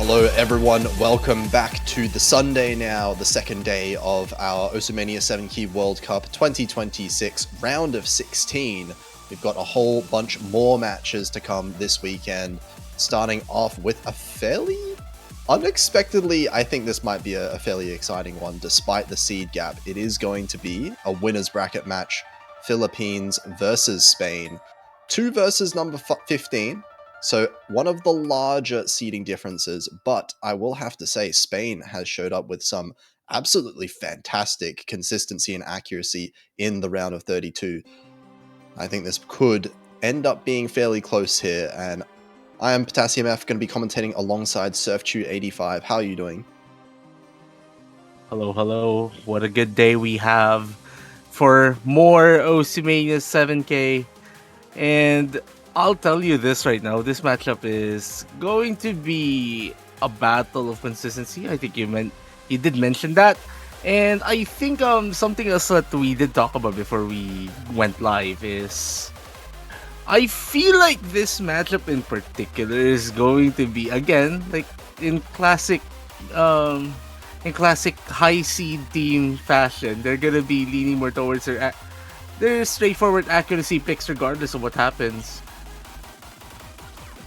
Hello everyone, welcome back to the Sunday now, the second day of our Mania 7 Key World Cup 2026 round of 16. We've got a whole bunch more matches to come this weekend, starting off with a fairly unexpectedly, I think this might be a fairly exciting one despite the seed gap. It is going to be a winner's bracket match, Philippines versus Spain. 2 versus number 15. So one of the larger seeding differences, but I will have to say Spain has showed up with some absolutely fantastic consistency and accuracy in the round of 32. I think this could end up being fairly close here, and I am Potassium F, going to be commentating alongside SurfChew85. How are you doing? Hello. What a good day we have for more Mania 7K. And I'll tell you this right now, this matchup is going to be a battle of consistency. I think you did mention that. And I think something else that we did talk about before we went live is I feel like this matchup in particular is going to be, again, like in classic high seed team fashion, they're gonna be leaning more towards their straightforward accuracy picks regardless of what happens.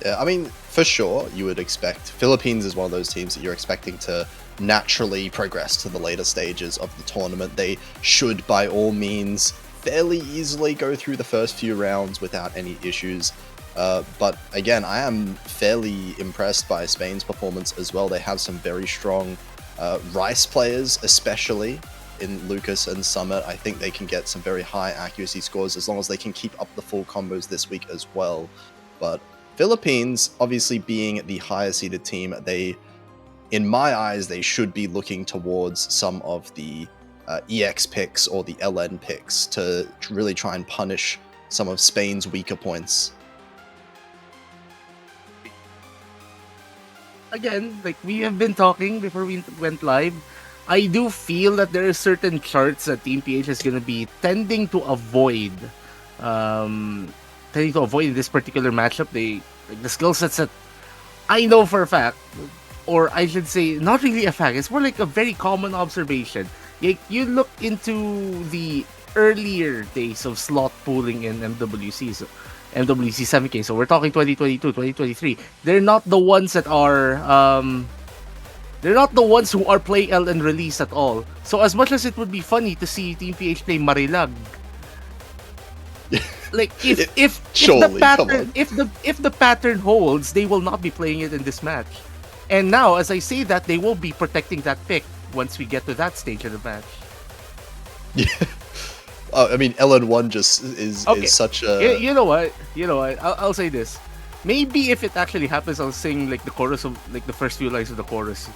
Yeah, I mean, for sure, you would expect Philippines is one of those teams that you're expecting to naturally progress to the later stages of the tournament. They should, by all means, fairly easily go through the first few rounds without any issues. But again, I am fairly impressed by Spain's performance as well. They have some very strong Rice players, especially in Lucas and Summit. I think they can get some very high accuracy scores as long as they can keep up the full combos this week as well. But Philippines, obviously being the higher seeded team, in my eyes, they should be looking towards some of the EX picks or the LN picks to really try and punish some of Spain's weaker points. Again, like we have been talking before we went live, I do feel that there are certain charts that Team PH is going to be tending to avoid. In this particular matchup. The skill sets that I know for a fact, or I should say, not really a fact. It's more like a very common observation. You look into the earlier days of slot pooling in MWC 7K. So we're talking 2022, 2023. They're not the ones that are they're not the ones who are play LN release at all. So as much as it would be funny to see Team PH play Marilag, like if the pattern holds, they will not be playing it in this match. And now, as I say that, they will be protecting that pick once we get to that stage of the match. Yeah. I mean, LN1 just is such a... You know what? I'll say this. Maybe if it actually happens, I'll sing like the chorus of like the first few lines of the chorus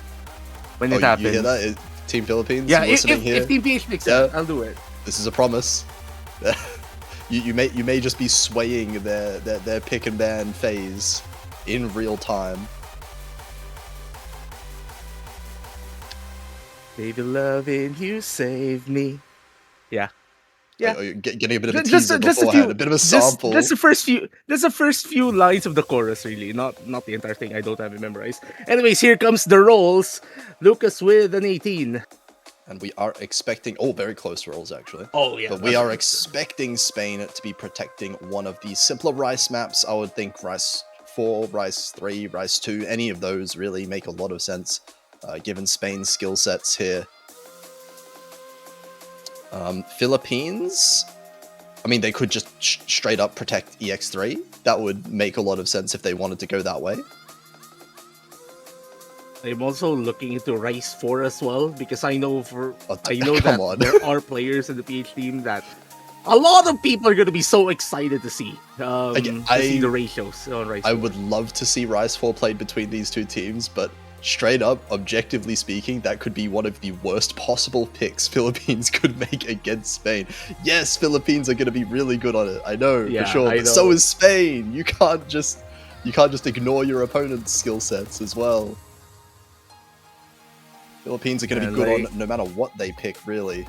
when it happens. You hear that? Team Philippines? Yeah, if Team PH picks it, I'll do it. This is a promise. You may just be swaying their pick and ban phase in real time. Baby loving you save me. Yeah. You're getting a bit of a teaser beforehand, a bit of a sample. Just the first few lines of the chorus, really, not the entire thing. I don't have it memorized. Anyways, here comes the rolls. Lucas with an 18. And we are expecting... very close rolls, actually. Oh, yeah. But we are expecting Spain to be protecting one of the simpler Rice maps. I would think Rice 4, Rice 3, Rice 2, any of those really make a lot of sense, given Spain's skill sets here. Philippines... I mean, they could just straight up protect EX3. That would make a lot of sense if they wanted to go that way. I'm also looking into Rice 4 as well, because I know that there are players in the PH team that a lot of people are going to be so excited to see the ratios on Rice 4. I would love to see Rice 4 played between these two teams, but straight up, objectively speaking, that could be one of the worst possible picks Philippines could make against Spain. Yes, Philippines are going to be really good on it, I know, for sure, but so is Spain. You can't just ignore your opponent's skill sets as well. Philippines are going to be good on no matter what they pick, really.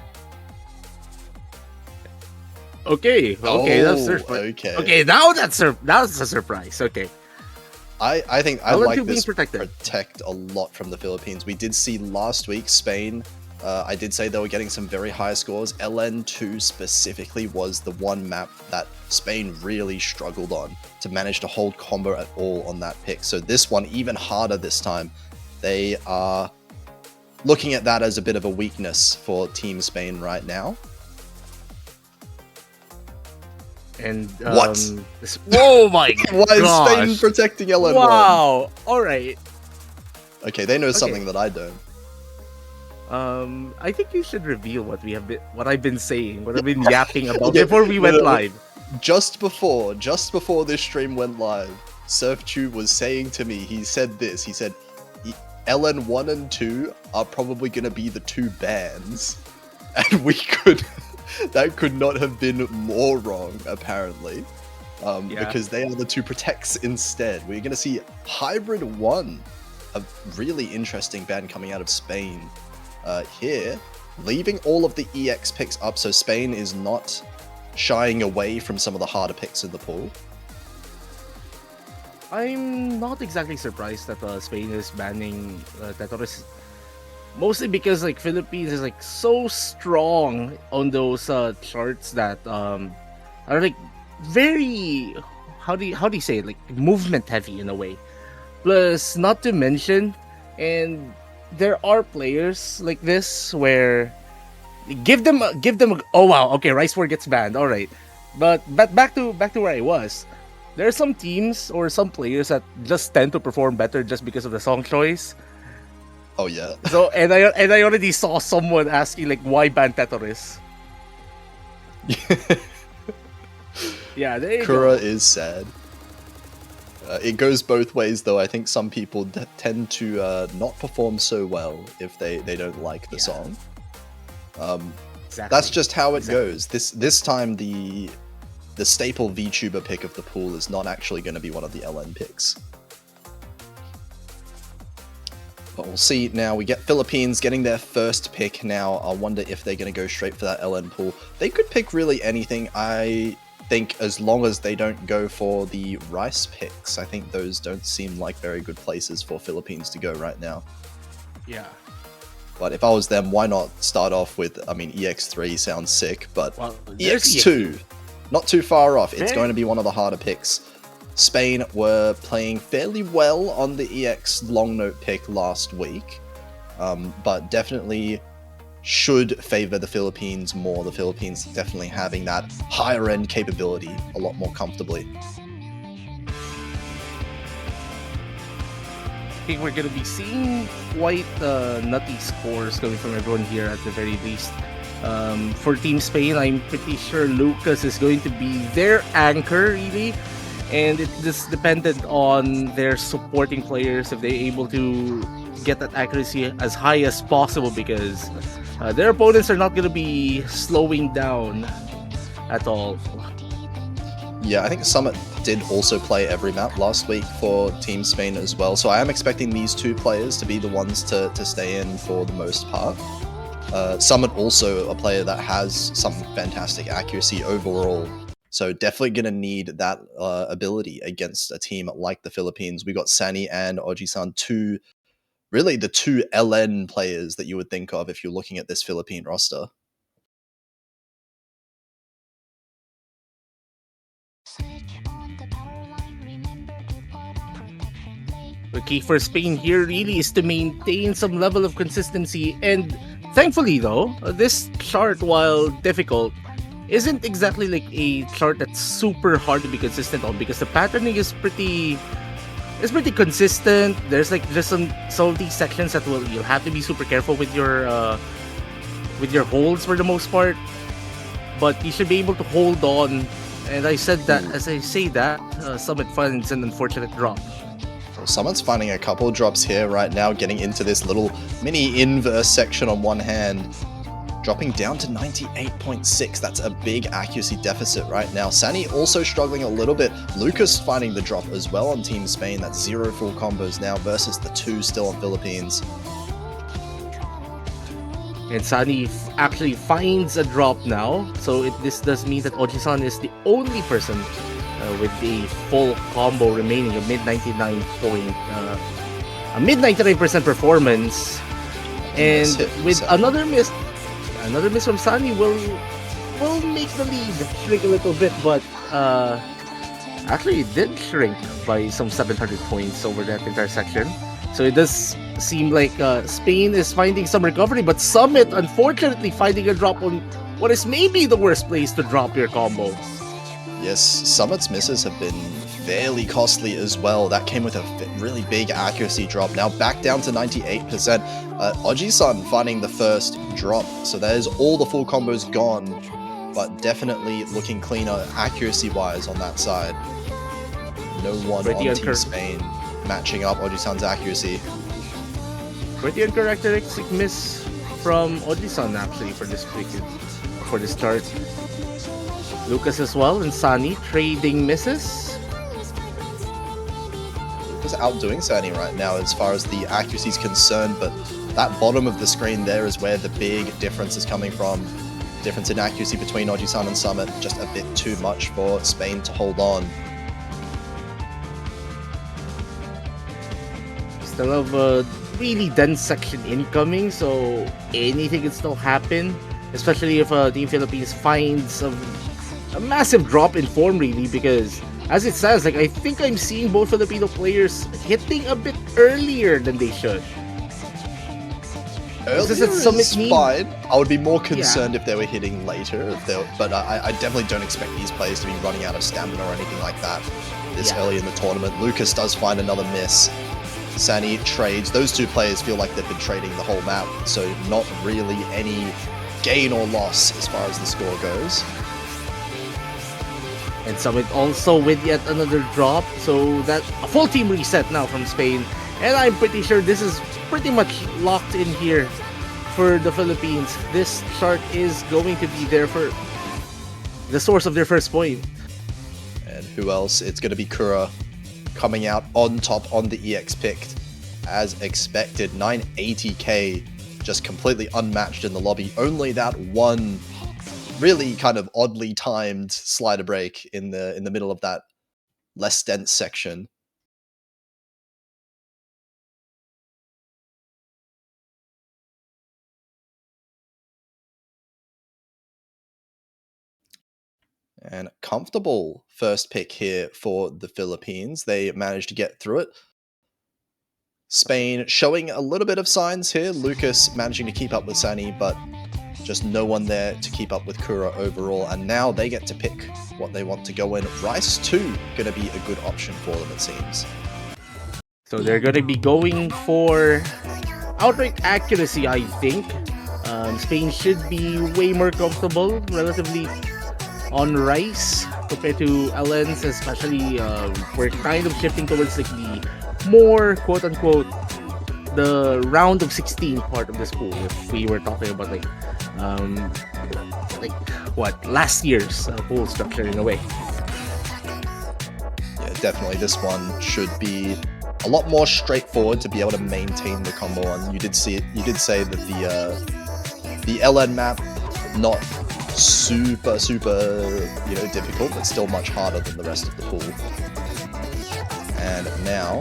Okay, that's okay. Okay, now that's a surprise. Okay. I think I LN2 like being this protected. protect a lot from the Philippines. We did see last week Spain. I did say they were getting some very high scores. LN2 specifically was the one map that Spain really struggled on to manage to hold combo at all on that pick. So this one even harder this time. They are looking at that as a bit of a weakness for Team Spain right now. And What? Oh my Why is Spain gosh! protecting LN1? Wow! All right. Okay, they know Okay. something that I don't. I think you should reveal what I've been saying, what I've been yapping about Okay, before we went no. live. Just before this stream went live, SurfTube was saying to me, he said this, he said, LN1 and 2 are probably going to be the two bans. And that could not have been more wrong, apparently. Because they are the two protects instead. We're going to see Hybrid 1, a really interesting ban coming out of Spain here, leaving all of the EX picks up, so Spain is not shying away from some of the harder picks in the pool. I'm not exactly surprised that Spain is banning Tetris. Mostly because like Philippines is like so strong on those charts that are like very how do you say it? Like movement heavy in a way. Plus, not to mention, and there are players like this where give them oh wow, okay, Rice War gets banned, all right, but back to where I was. There are some teams or some players that just tend to perform better just because of the song choice. Oh yeah. So and I already saw someone asking like why ban Tetris. Yeah, there you Kura go. is sad. It goes both ways, though. I think some people tend to not perform so well if they don't like the song. Exactly. That's just how it goes. This time the staple VTuber pick of the pool is not actually going to be one of the LN picks. But we'll see now. We get Philippines getting their first pick now. I wonder if they're going to go straight for that LN pool. They could pick really anything. I think as long as they don't go for the Rice picks. I think those don't seem like very good places for Philippines to go right now. Yeah. But if I was them, why not start off with, I mean, EX3 sounds sick, but Well, EX2, not too far off. It's going to be one of the harder picks. Spain were playing fairly well on the EX long note pick last week, but definitely should favor the Philippines more. The Philippines definitely having that higher end capability a lot more comfortably. I think we're going to be seeing quite nutty scores coming from everyone here at the very least. For Team Spain, I'm pretty sure Lucas is going to be their anchor, really. And it just dependent on their supporting players if they're able to get that accuracy as high as possible, because their opponents are not going to be slowing down at all. Yeah, I think Summit did also play every map last week for Team Spain as well, so I am expecting these two players to be the ones to stay in for the most part. Summit also a player that has some fantastic accuracy overall, so definitely going to need that ability against a team like the Philippines. We got Sani and Oji-san, really the two LN players that you would think of if you're looking at this Philippine roster. The key for Spain here really is to maintain some level of consistency, and thankfully though, this chart, while difficult, isn't exactly like a chart that's super hard to be consistent on, because the patterning is pretty consistent. There's like just some of these sections that you'll have to be super careful with your holds for the most part, but you should be able to hold on. And I said that as I say that, Summit finds an unfortunate drop. Well, Summit's finding a couple drops here right now, getting into this little mini inverse section on one hand, dropping down to 98.6. That's a big accuracy deficit right now. Sani also struggling a little bit. Lucas finding the drop as well on Team Spain. That's 0 full combos now versus the 2 still on Philippines. And Sani actually finds a drop now, so this does mean that Oji-san is the only person with a full combo remaining, a mid 99 point, a mid 99% performance, and Nice hit from with Sunny. another miss from Sunny will make the lead shrink a little bit, but actually it did shrink by some 700 points over that entire section. So it does seem like Spain is finding some recovery, but Summit unfortunately finding a drop on what is maybe the worst place to drop your combo. Yes, Summit's misses have been fairly costly as well. That came with a really big accuracy drop. Now back down to 98%. Oji-san finding the first drop. So there's all the full combos gone, but definitely looking cleaner accuracy-wise on that side. No one Pretty on Team Spain matching up Oji-san's accuracy. Pretty uncharacteristic miss from Oji-san actually for this start. Lucas as well and Sani trading misses. Lucas outdoing Sani right now as far as the accuracy is concerned, but that bottom of the screen there is where the big difference is coming from. Difference in accuracy between Oji-san and Summit, just a bit too much for Spain to hold on. Still have a really dense section incoming, so anything can still happen, especially if Team Philippines finds a massive drop in form, really, because as it says, like, I think I'm seeing both Filipino players hitting a bit earlier than they should. Earlier is fine. I would be more concerned if they were hitting later, but I definitely don't expect these players to be running out of stamina or anything like that this early in the tournament. Lucas does find another miss. Sani trades. Those two players feel like they've been trading the whole map, so not really any gain or loss as far as the score goes. And Summit also with yet another drop, so that a full team reset now from Spain. And I'm pretty sure this is pretty much locked in here for the Philippines. This chart is going to be there for the source of their first point. And who else? It's going to be Kura coming out on top on the EX picked as expected. 980k, just completely unmatched in the lobby. Only that one really kind of oddly timed slider break in the middle of that less dense section. And comfortable first pick here for the Philippines. They managed to get through it. Spain showing a little bit of signs here. Lucas managing to keep up with Sani, but just no one there to keep up with Kura overall. And now they get to pick what they want to go in. Rice too, going to be a good option for them, it seems. So they're going to be going for outright accuracy, I think. Spain should be way more comfortable, relatively, on Rice compared to LNs, especially we're kind of shifting towards like the more quote-unquote the round of 16 part of this pool. If we were talking about like what last year's pool structure in a way. Yeah, definitely this one should be a lot more straightforward to be able to maintain the combo on. You did say that the LN map not super difficult, but still much harder than the rest of the pool. And now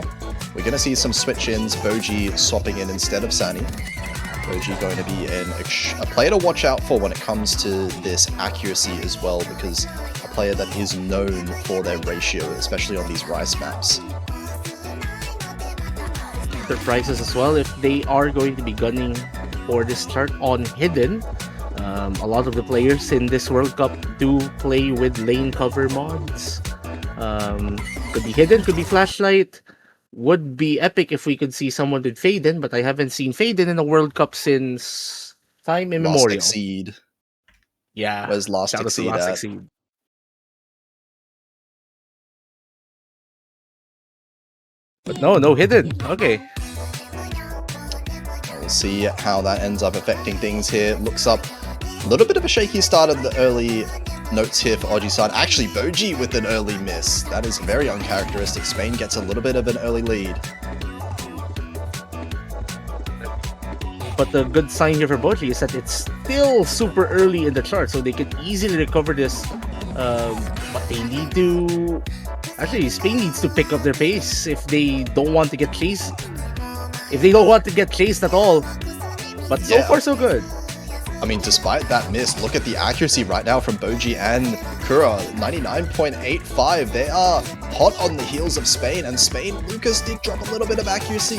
we're going to see some switch-ins. Boji swapping in instead of Sani. Boji going to be a player to watch out for when it comes to this accuracy as well, because a player that is known for their ratio, especially on these Rice maps. Surprises as well if they are going to be gunning for this chart on Hidden. A lot of the players in this World Cup do play with lane cover mods. Could be Hidden, could be Flashlight. Would be epic if we could see someone with Faden, but I haven't seen Faden in the World Cup since time immemorial. Last Exceed. Yeah. Where's Last Exceed at? Exceed. But no Hidden. Okay. We'll see how that ends up affecting things here. Looks up a little bit of a shaky start at the early notes here for Oji-san. Actually, Boji with an early miss. That is very uncharacteristic. Spain gets a little bit of an early lead. But the good sign here for Boji is that it's still super early in the chart, so they can easily recover this But they need to. Actually, Spain needs to pick up their pace if they don't want to get chased. If they don't want to get chased at all. But so Yeah. far, so good. I mean, despite that miss, look at the accuracy right now from Boji and Kura. 99.85. They are hot on the heels of Spain, and Spain, Lucas did drop a little bit of accuracy.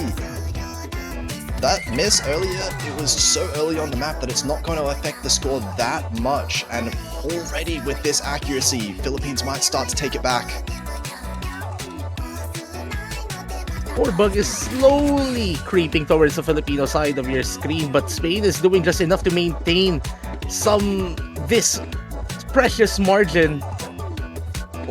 That miss earlier, it was so early on the map that it's not going to affect the score that much. And already with this accuracy, Philippines might start to take it back. Bug is slowly creeping towards the Filipino side of your screen, but Spain is doing just enough to maintain this precious margin.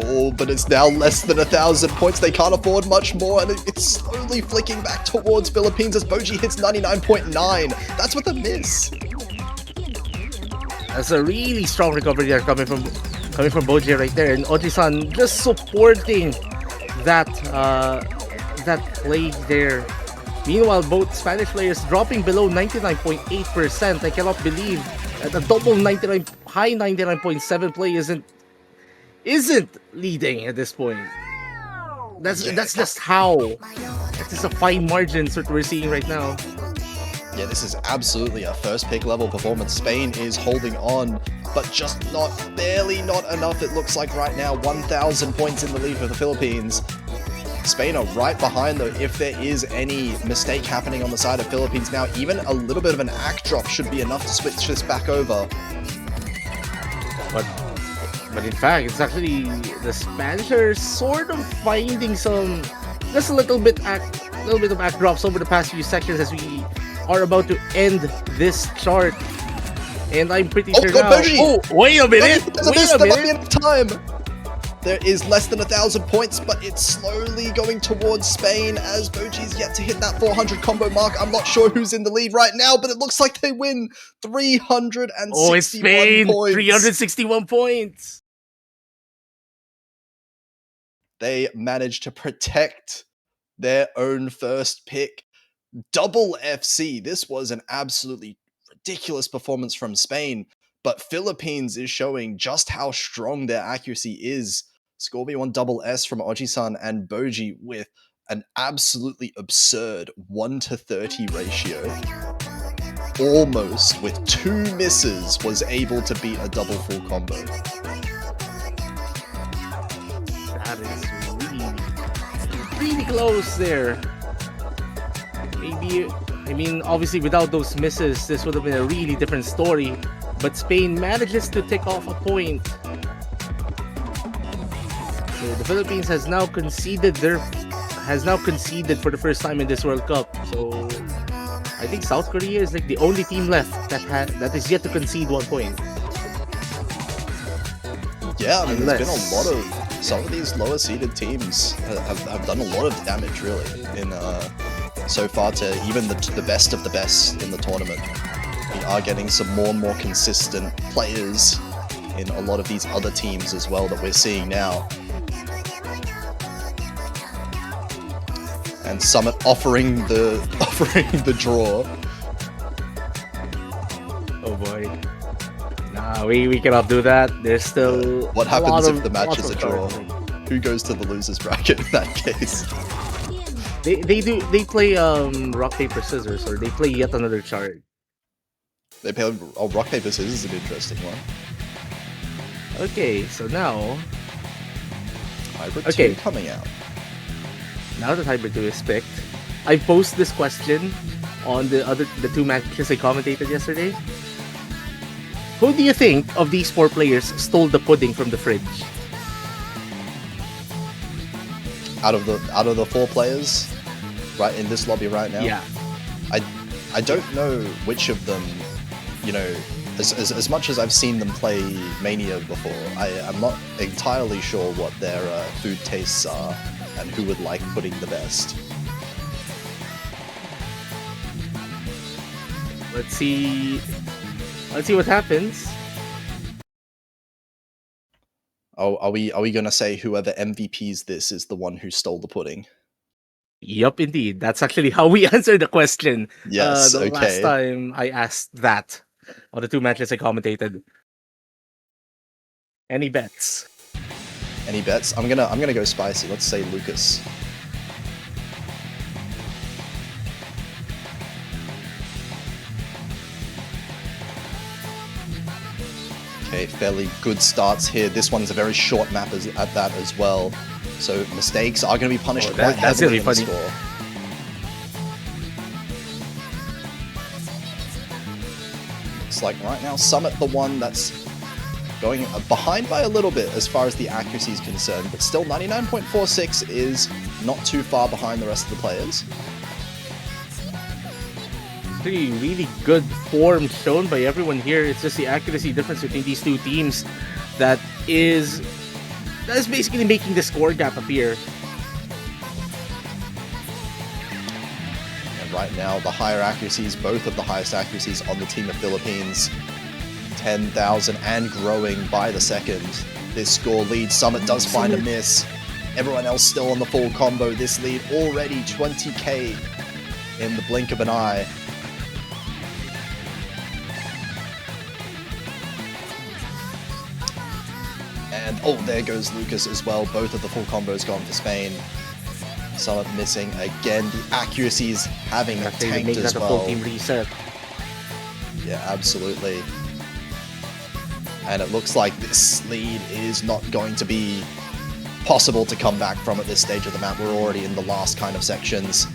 Oh, but it's now less than 1,000 points. They can't afford much more, and it's slowly flicking back towards Philippines as Boji hits 99.9. That's with a miss. That's a really strong recovery there coming from Boji right there, and Oji-san just supporting that play there. Meanwhile, both Spanish players dropping below 99.8%. I cannot believe that a double 99, high 99.7 play isn't leading at this point. That's just how. That's just a fine margins that we're seeing right now. Yeah, this is absolutely a first pick level performance. Spain is holding on, but just barely not enough. It looks like right now 1,000 points in the lead for the Philippines. Spain are right behind though if there is any mistake happening on the side of Philippines now. Even a little bit of an act drop should be enough to switch this back over. But in fact, it's actually the Spanish are sort of finding just a little bit of act drops over the past few seconds as we are about to end this chart. And I'm pretty sure now. Oh, wait a minute! There might be enough time. There is less than 1,000 points, but it's slowly going towards Spain as Boji's yet to hit that 400 combo mark. I'm not sure who's in the lead right now, but it looks like they win 361 Oh, it's Spain! points. 361 points! They managed to protect their own first pick. Double FC. This was an absolutely ridiculous performance from Spain, but Philippines is showing just how strong their accuracy is. Scorpion double S from Oji-san and Boji with an absolutely absurd 1-30 ratio. Almost, with 2 misses, was able to beat a double full combo. That is really close there. Maybe, I mean, obviously without those misses, this would have been a really different story. But Spain manages to take off a point. So the Philippines has now conceded for the first time in this World Cup. So I think South Korea is like the only team left that is yet to concede 1 point. Yeah, I mean, there's been a lot of some of these lower seeded teams have done a lot of damage really in so far to even the best of the best in the tournament. We are getting some more and more consistent players in a lot of these other teams as well that we're seeing now. And Summit offering the draw. Oh boy. Nah, we cannot do that. There's still what happens if the match is a draw? Who goes to the losers bracket in that case? They play rock paper scissors, or they play yet another chart. They play rock paper scissors is an interesting one. Okay, so now Hybrid 2 coming out. Now that Hybrid 2 is picked, I posed this question on the 2 matches I commentated yesterday. Who do you think of these 4 players stole the pudding from the fridge? Out of the 4 players, right in this lobby right now. Yeah. I don't know which of them, you know, as much as I've seen them play Mania before, I'm not entirely sure what their food tastes are and who would like pudding the best. Let's see what happens. Oh, are we gonna say whoever MVPs this is the one who stole the pudding? Yup, indeed. That's actually how we answered the question. Yes, the okay. last time I asked that on the 2 matches I commentated. Any bets? Any bets? I'm gonna go spicy. Let's say Lucas. Okay, fairly good starts here. This one's a very short map at that as well. So mistakes are going to be punished quite heavily in the score. Looks like right now Summit the one that's going behind by a little bit as far as the accuracy is concerned, but still 99.46 is not too far behind the rest of the players. Really good form shown by everyone here. It's just the accuracy difference between these two teams that is basically making the score gap appear. And right now, the higher accuracies, both of the highest accuracies on the team of Philippines, 10,000 and growing by the second. This score lead, Summit does find a miss. Everyone else still on the full combo. This lead already 20k in the blink of an eye. And oh, there goes Lucas as well. Both of the full combos gone for Spain. Summit missing again. The accuracy is having a tanked as well. Full team reset. Yeah, absolutely. And it looks like this lead is not going to be possible to come back from at this stage of the map. We're already in the last kind of sections.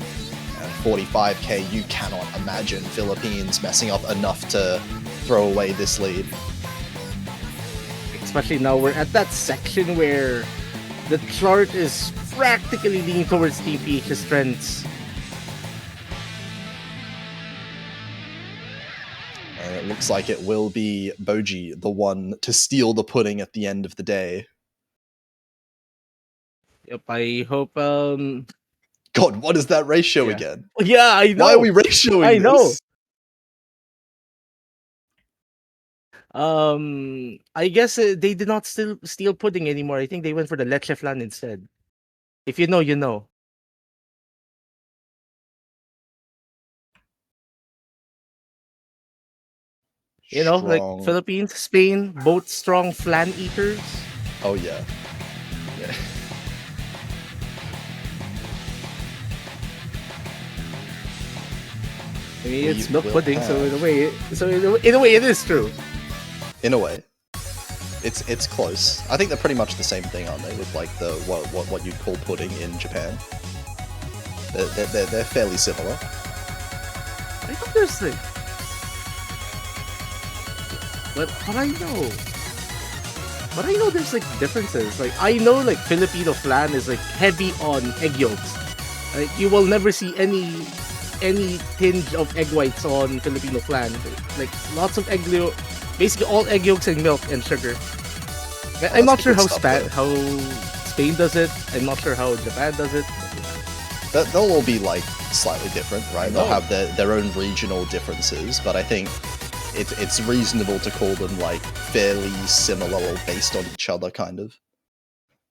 45k, you cannot imagine Philippines messing up enough to throw away this lead. Especially now we're at that section where the chart is practically leaning towards Team PH's strengths. And it looks like it will be Boji, the one to steal the pudding at the end of the day. Yep, I hope God, what is that ratio again? Yeah, I know. Why are we ratioing this? I guess they did not steal pudding anymore. I think they went for the leche flan instead. If you know, you know. You know, like Philippines, Spain, both strong flan eaters. Oh yeah. Yeah. I mean, it's milk pudding, so in a way, it is true. In a way, it's close. I think they're pretty much the same thing, aren't they? With like the what you'd call pudding in Japan. They're fairly similar. I think there's like, but I know there's like differences. Like I know like Filipino flan is like heavy on egg yolks. Like you will never see any tinge of egg whites on Filipino flan. Like lots of egg yolk, basically all egg yolks and milk and sugar. I'm not sure how Spain does it. I'm not sure how Japan does it. They'll all be like slightly different, right? They'll have their own regional differences, but I think it's reasonable to call them like fairly similar or based on each other, kind of.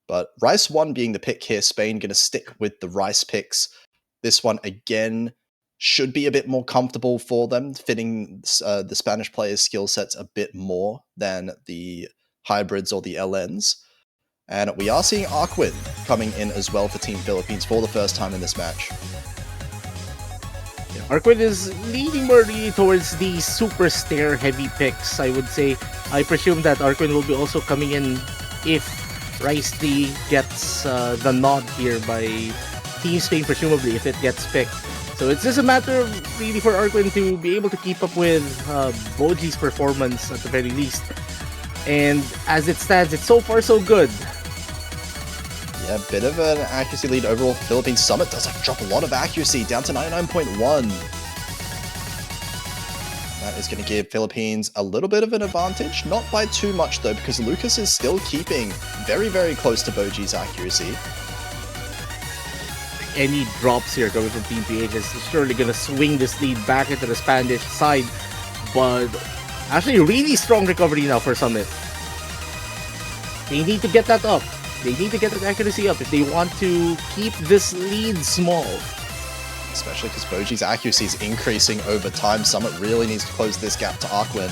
But Rice 1 being the pick here, Spain going to stick with the Rice picks. This one, again, should be a bit more comfortable for them, fitting the Spanish players' skill sets a bit more than the hybrids or the LNs. And we are seeing Arkwin coming in as well for Team Philippines for the first time in this match. Yeah, Arkwin is leaning more really towards the super stair heavy picks, I would say. I presume that Arkwin will be also coming in if Rice D gets the nod here by Team Spain, presumably, if it gets picked. So it's just a matter of really for Arkwin to be able to keep up with Boji's performance at the very least. And as it stands, it's so far so good. Yeah, bit of an accuracy lead overall for Philippines. Summit does drop a lot of accuracy, down to 99.1. That is going to give Philippines a little bit of an advantage. Not by too much, though, because Lucas is still keeping very, very close to Boji's accuracy. Any drops here coming from Team PH is surely going to swing this lead back into the Spanish side. But actually, really strong recovery now for Summit. They need to get that up. They need to get that accuracy up if they want to keep this lead small. Especially because Boji's accuracy is increasing over time. Summit really needs to close this gap to Arkwin.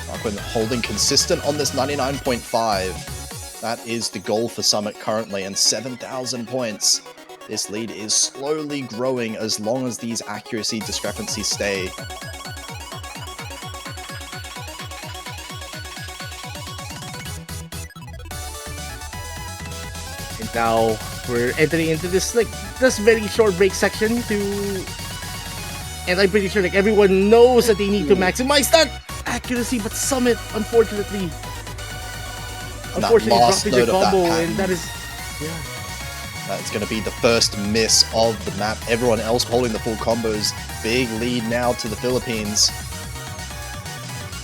Arkwin holding consistent on this 99.5. That is the goal for Summit currently, and 7,000 points. This lead is slowly growing as long as these accuracy discrepancies stay. And now we're entering into this very short break section and I'm pretty sure everyone knows that they need to maximize that accuracy, but Summit unfortunately dropped the combo, and that is That's going to be the first miss of the map. Everyone else holding the full combos. Big lead now to the Philippines.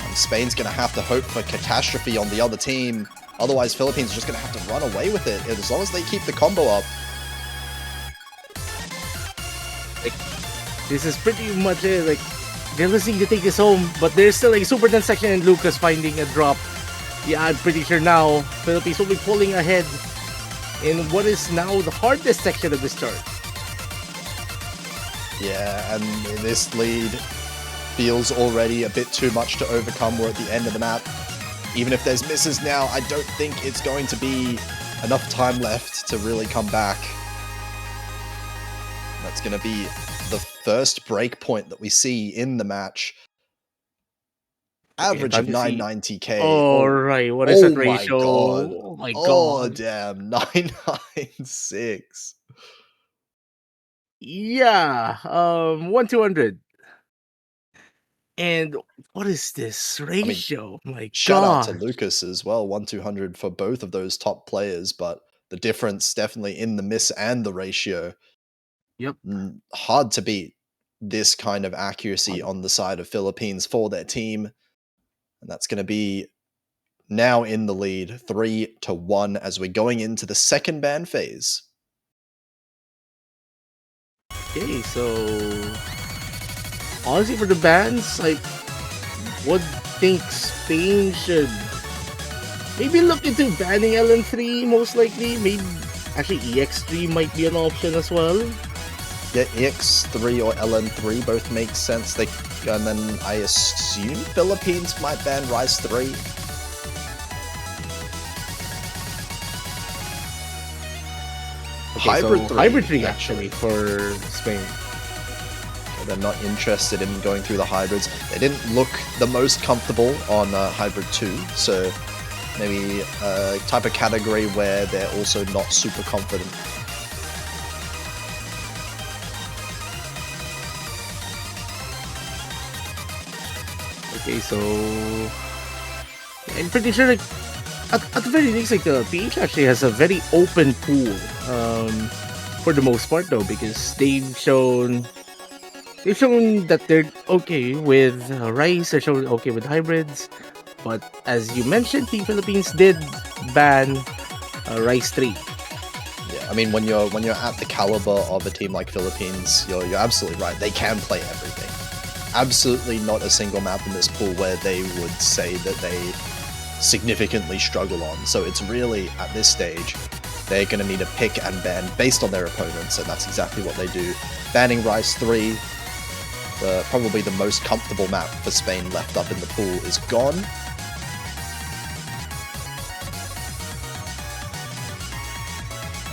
And Spain's going to have to hope for catastrophe on the other team. Otherwise, Philippines are just going to have to run away with it as long as they keep the combo up. This is pretty much it. They're listening to take this home, but there's still a super tense section, and Lucas finding a drop. Yeah, I'm pretty sure now Philippines will be pulling ahead in what is now the hardest section of this chart. Yeah, and this lead feels already a bit too much to overcome. We're at the end of the map. Even if there's misses now, I don't think it's going to be enough time left to really come back. That's going to be the first break point that we see in the match. Average of 990k. Alright, what is that ratio? God. Oh my god. Oh damn, 996. Yeah, 1-200. And what is this ratio? My shout god. out to Lucas as well, 1-200 for both of those top players, but the difference definitely in the miss and the ratio. Yep. Hard to beat this kind of accuracy on the side of Philippines for their team. And that's going to be now in the lead, 3-1, as we're going into the second ban phase. Okay, so honestly, for the bans, I would think Spain should maybe look into banning LN3, most likely. Maybe actually EX3 might be an option as well. Yeah, EX3 or LN3 both make sense. And then I assume Philippines might ban Rise 3. Okay, Hybrid 3. Hybrid 3 actually for Spain. They're not interested in going through the hybrids. They didn't look the most comfortable on Hybrid 2, so maybe a type of category where they're also not super confident. Okay, so I'm pretty sure at the very least the PH actually has a very open pool for the most part though, because they've shown that they're okay with Rice, they're shown okay with hybrids, but as you mentioned, the Philippines did ban Rice 3. Yeah, I mean when you're at the caliber of a team like Philippines, you're absolutely right. They can play everything. Absolutely not a single map in this pool where they would say that they significantly struggle on. So it's really, at this stage, they're going to need to pick and ban based on their opponents, and that's exactly what they do. Banning Rise 3, probably the most comfortable map for Spain left up in the pool, is gone.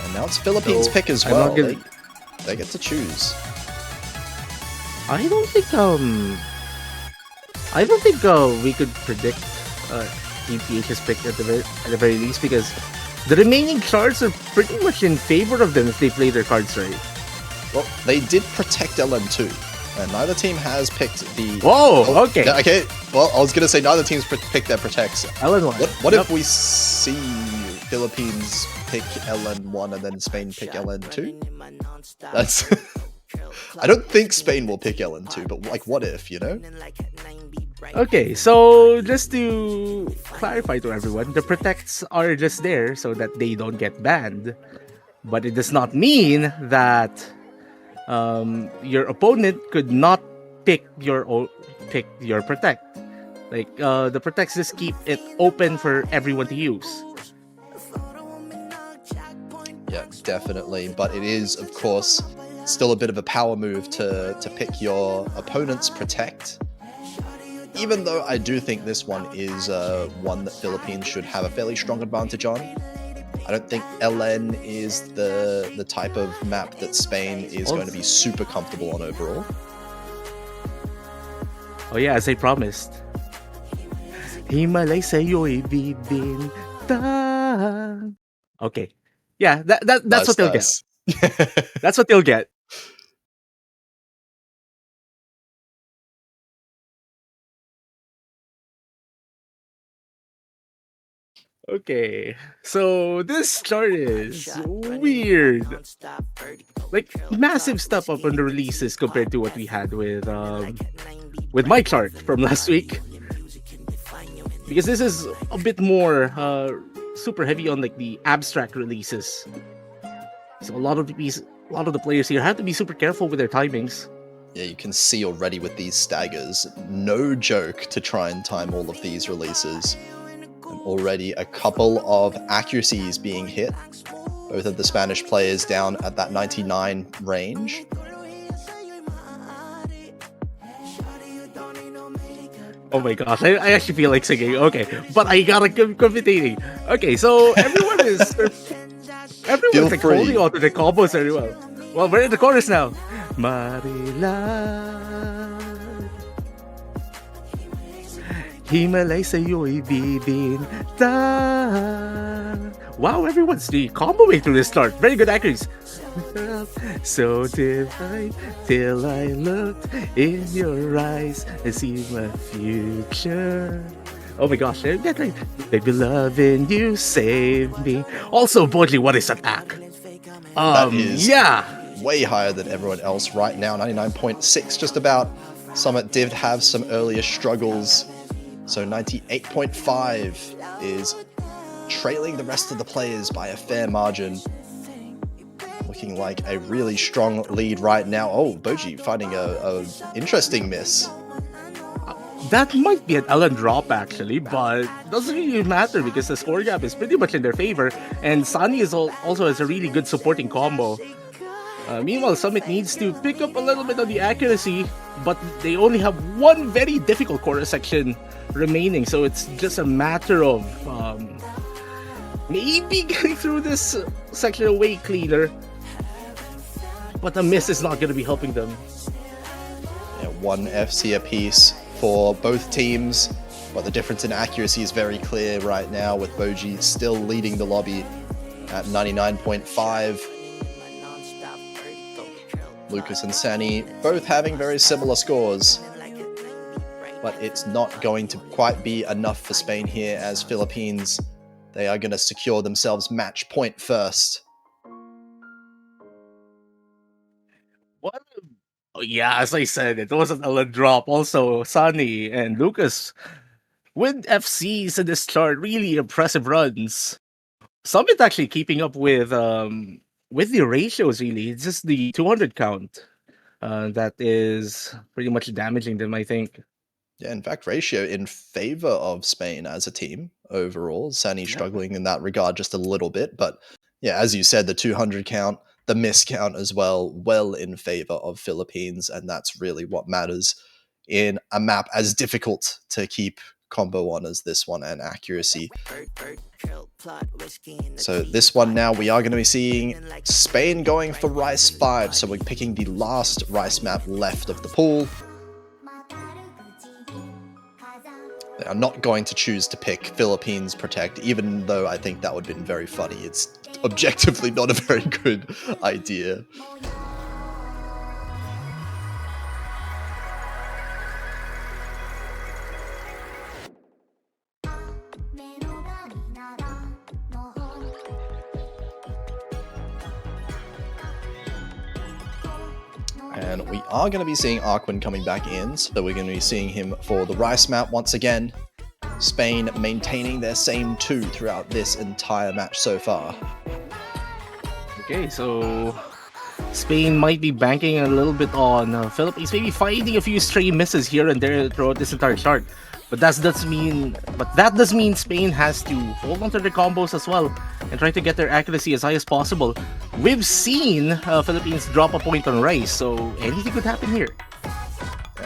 And now it's Philippines' pick as well. They get to choose. I don't think we could predict TPH's pick at the very least, because the remaining cards are pretty much in favor of them if they play their cards right. Well, they did protect LN2, and neither team has picked the... Whoa, okay. Okay, well, I was going to say neither team's picked their protects. LN1. What if we see Philippines pick LN1 and then Spain pick LN2? That's... I don't think Spain will pick LN2, but what if, you know? Okay, so just to clarify to everyone, the protects are just there so that they don't get banned, but it does not mean that your opponent could not pick your protect. The protects just keep it open for everyone to use. Yeah, definitely, but it is, of course, still a bit of a power move to pick your opponent's protect. even though I do think this one is one that Philippines should have a fairly strong advantage on. I don't think LN is the type of map that Spain is going to be super comfortable on overall. Oh yeah, as I promised. Himalay sa'yo'y bibinta. Okay. Yeah, that's what they'll get. That's what they'll get. Okay, so this chart is weird. Like massive step up on the releases compared to what we had with my chart from last week. Because this is a bit more super heavy on like the abstract releases. So a lot of the players here have to be super careful with their timings. Yeah, you can see already with these staggers, no joke to try and time all of these releases. And already a couple of accuracies being hit. Both of the Spanish players down at that 99 range. Oh my gosh, I actually feel like singing. Okay, but I gotta competing. Okay, so everyone's like holding on to the combos very well. Well, we're in the chorus now. Marilan, Himalay sa'yo'y bibinta. Wow, everyone's the comboing through this start. Very good accuracy. So divine till I looked in your eyes and see my future. Oh my gosh, baby loving you saved me. Also, Bodley, what is attack? That is yeah, way higher than everyone else right now, 99.6 just about. Summit did have some earlier struggles, so 98.5 is trailing the rest of the players by a fair margin. Looking like a really strong lead right now. Oh, Boji finding a interesting miss. That might be an Ellen drop actually, but doesn't really matter because the score gap is pretty much in their favor, and Sunny is also has a really good supporting combo. Meanwhile, Summit needs to pick up a little bit on the accuracy, but they only have one very difficult chorus section remaining, so it's just a matter of maybe getting through this section way cleaner. But the miss is not going to be helping them. Yeah, one FC apiece for both teams, but the difference in accuracy is very clear right now, with Boji still leading the lobby at 99.5. Lucas and Sani both having very similar scores, but it's not going to quite be enough for Spain here, as Philippines, they are going to secure themselves match point first. What? Oh, yeah, as I said, it wasn't a drop. Also, Sunny and Lucas with FCs in this chart, really impressive runs. Summit actually keeping up with the ratios. Really, it's just the 200 count that is pretty much damaging them, I think. Yeah, in fact, ratio in favor of Spain as a team overall. Sani struggling in that regard just a little bit, but yeah, as you said, the 200 count, the miss count as well in favor of Philippines, and that's really what matters in a map as difficult to keep combo on as this one, and accuracy. So this one now, we are going to be seeing Spain going for Rice 5, so we're picking the last Rice map left of the pool. They are not going to choose to pick Philippines Protect, even though I think that would have been very funny. It's objectively not a very good idea. And we are going to be seeing Arquin coming back in, so we're going to be seeing him for the Rice map once again. Spain maintaining their same 2 throughout this entire match so far. Okay, so Spain might be banking a little bit on Philippines, maybe finding a few stray misses here and there throughout this entire chart. But that does mean Spain has to hold onto their combos as well and try to get their accuracy as high as possible. We've seen Philippines drop a point on Rice, so anything could happen here.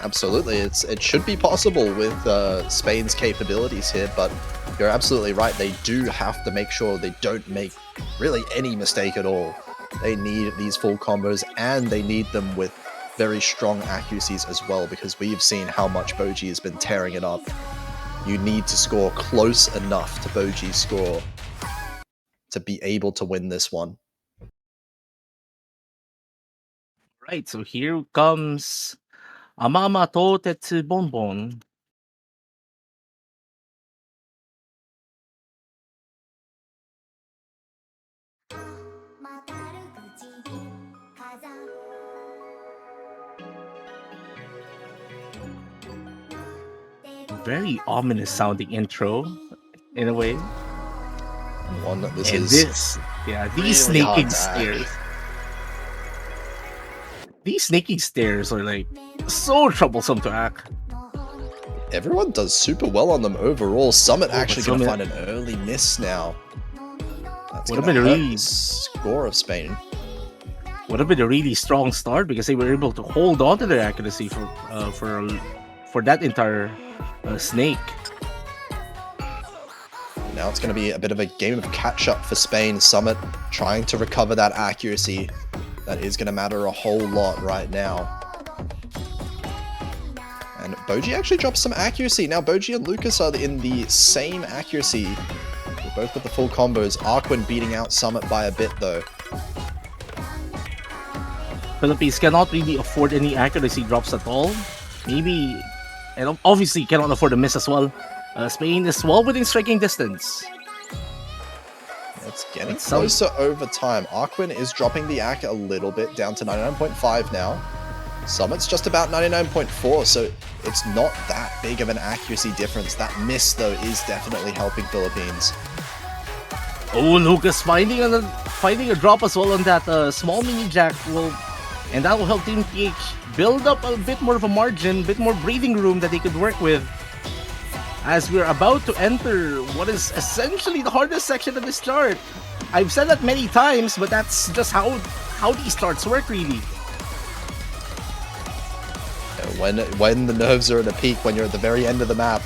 Absolutely, it should be possible with Spain's capabilities here, but you're absolutely right. They do have to make sure they don't make really any mistake at all. They need these full combos, and they need them with very strong accuracies as well, because we've seen how much Boji has been tearing it up. You need to score close enough to Boji's score to be able to win this one. Right, so here comes Amama to Tetsu Bonbon. Very ominous sounding intro, in a way. One that this And is this, yeah, these really hard snaking to stairs. hack. These snaking stairs are like so troublesome to hack. Everyone does super well on them overall. Summit actually going to Summit- find an early miss now. That's Would going have to been hurt really- the score of Spain. Would have been a really strong start because they were able to hold on to their accuracy for that entire snake. Now it's going to be a bit of a game of catch-up for Spain. Summit trying to recover that accuracy. That is going to matter a whole lot right now. And Boji actually drops some accuracy. Now Boji and Lucas are in the same accuracy. They're both with the full combos. Arquin beating out Summit by a bit though. Philippines cannot really afford any accuracy drops at all. Maybe, and obviously cannot afford a miss as well. Spain is well within striking distance. It's getting But some- closer over time. Arquin is dropping the AC a little bit, down to 99.5 now. Summit's just about 99.4, so it's not that big of an accuracy difference. That miss, though, is definitely helping Philippines. Oh, Lucas finding a drop as well on that small mini jack and that will help Team PH build up a bit more of a margin, a bit more breathing room that they could work with. As we're about to enter what is essentially the hardest section of this chart. I've said that many times, but that's just how these charts work, really. When the nerves are at a peak, when you're at the very end of the map,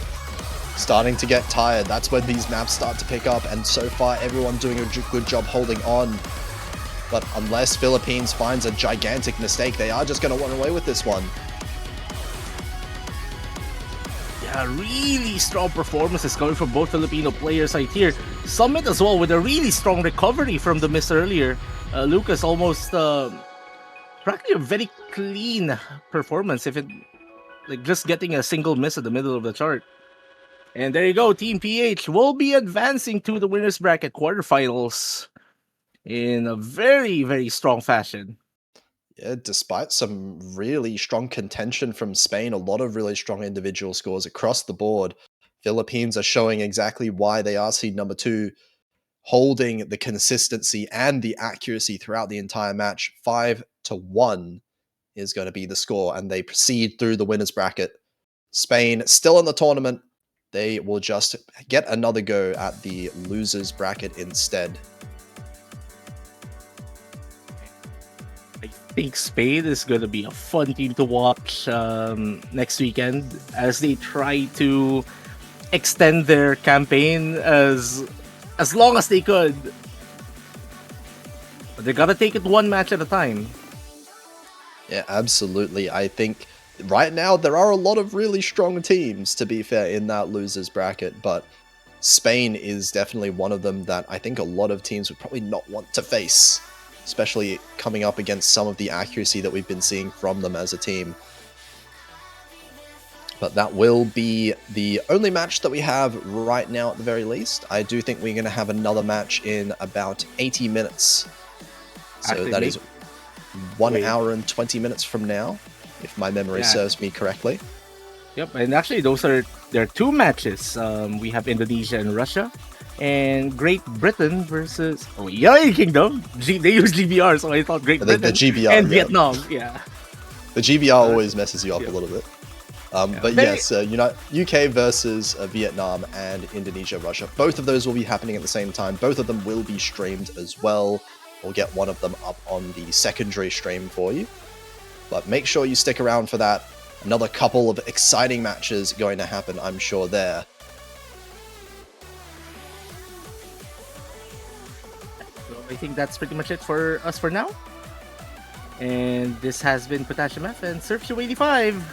starting to get tired, that's when these maps start to pick up, and so far everyone doing a good job holding on. But unless Philippines finds a gigantic mistake, they are just going to run away with this one. Yeah, really strong performances coming from both Filipino players right here. Summit as well with a really strong recovery from the miss earlier. Lucas almost practically a very clean performance, if it like just getting a single miss at the middle of the chart. And there you go, Team PH will be advancing to the winners bracket quarterfinals in a very, very strong fashion. Yeah, despite some really strong contention from Spain, a lot of really strong individual scores across the board, Philippines are showing exactly why they are seed number 2, holding the consistency and the accuracy throughout the entire match. 5-1 is going to be the score, and they proceed through the winners bracket. Spain still in the tournament. They will just get another go at the losers bracket instead. I think Spain is going to be a fun team to watch next weekend as they try to extend their campaign as long as they could. But they got to take it one match at a time. Yeah, absolutely. I think right now there are a lot of really strong teams, to be fair, in that losers bracket, but Spain is definitely one of them that I think a lot of teams would probably not want to face, especially coming up against some of the accuracy that we've been seeing from them as a team. But that will be the only match that we have right now at the very least. I do think we're going to have another match in about 80 minutes. So that is 1 hour and 20 minutes from now, if my memory serves me correctly. Yep, and actually there are 2 matches. We have Indonesia and Russia, and Great Britain versus United Kingdom. They use GBR, so I thought Great Britain the GBR, and Vietnam. Yeah, the GBR always messes you up a little bit. But yes, UK versus Vietnam and Indonesia, Russia. Both of those will be happening at the same time. Both of them will be streamed as well. We'll get one of them up on the secondary stream for you. But make sure you stick around for that. another couple of exciting matches going to happen, I'm sure, there. So I think that's pretty much it for us for now. And this has been Potassium F and Surf Show 85.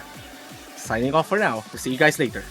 Signing off for now. We'll see you guys later.